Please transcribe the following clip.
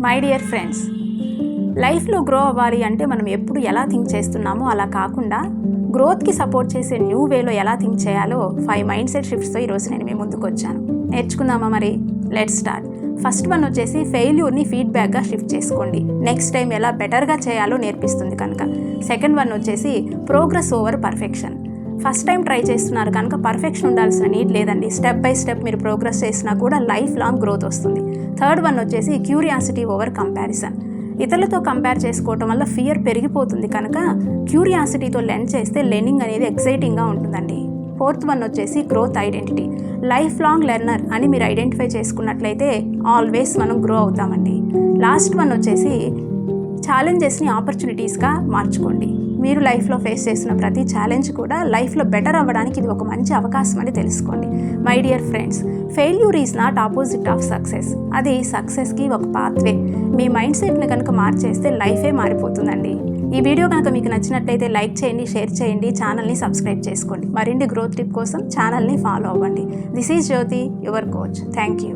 My dear friends, లైఫ్లో grow అవ్వాలి అంటే మనం ఎప్పుడు ఎలా థింక్ చేస్తున్నామో అలా కాకుండా గ్రోత్కి సపోర్ట్ చేసే న్యూ వేలో ఎలా థింక్ చేయాలో 5 మైండ్ సెట్ షిఫ్ట్స్తో ఈరోజు నేను మీ ముందుకు వచ్చాను. నేర్చుకుందామా మరి? Let's start. ఫస్ట్ వన్ వచ్చేసి ఫెయిల్యూర్ని ఫీడ్బ్యాక్గా షిఫ్ట్ చేసుకోండి. నెక్స్ట్ టైం ఎలా బెటర్గా చేయాలో నేర్పిస్తుంది కనుక. సెకండ్ వన్ వచ్చేసి progress over perfection. First time try చేస్తున్నారు కనుక పర్ఫెక్షన్ ఉండాల్సిన నీడ్ లేదండి. స్టెప్ బై స్టెప్ మీరు ప్రోగ్రెస్ చేసినా కూడా లైఫ్ లాంగ్ గ్రోత్ వస్తుంది. థర్డ్ వన్ వచ్చేసి క్యూరియాసిటీ ఓవర్ కంపారిజన్. ఇతరులతో కంపేర్ చేసుకోవటం వల్ల ఫియర్ పెరిగిపోతుంది కనుక క్యూరియాసిటీతో లెర్న్ చేస్తే లెర్నింగ్ అనేది ఎక్సైటింగ్గా ఉంటుందండి. ఫోర్త్ వన్ వచ్చేసి growth identity. Life long learner అని మీరు ఐడెంటిఫై చేసుకున్నట్లయితే ఆల్వేస్ మనం గ్రో అవుతామండి. లాస్ట్ వన్ వచ్చేసి ఛాలెంజెస్ని ఆపర్చునిటీస్గా మార్చుకోండి. మీరు లైఫ్లో ఫేస్ చేసిన ప్రతి ఛాలెంజ్ కూడా లైఫ్లో బెటర్ అవ్వడానికి ఇది ఒక మంచి అవకాశం అని తెలుసుకోండి. My dear friends, failure is not opposite of success. అది సక్సెస్కి ఒక పాత్వే. మీ మైండ్ సెట్ని కనుక మార్చేస్తే లైఫే మారిపోతుందండి. ఈ వీడియో కనుక మీకు నచ్చినట్లయితే లైక్ చేయండి, షేర్ చేయండి, ఛానల్ని సబ్స్క్రైబ్ చేసుకోండి. మరిన్ని గ్రోత్ టిప్ కోసం ఛానల్ని ఫాలో అవ్వండి. This is Jyothi, your coach. Thank you.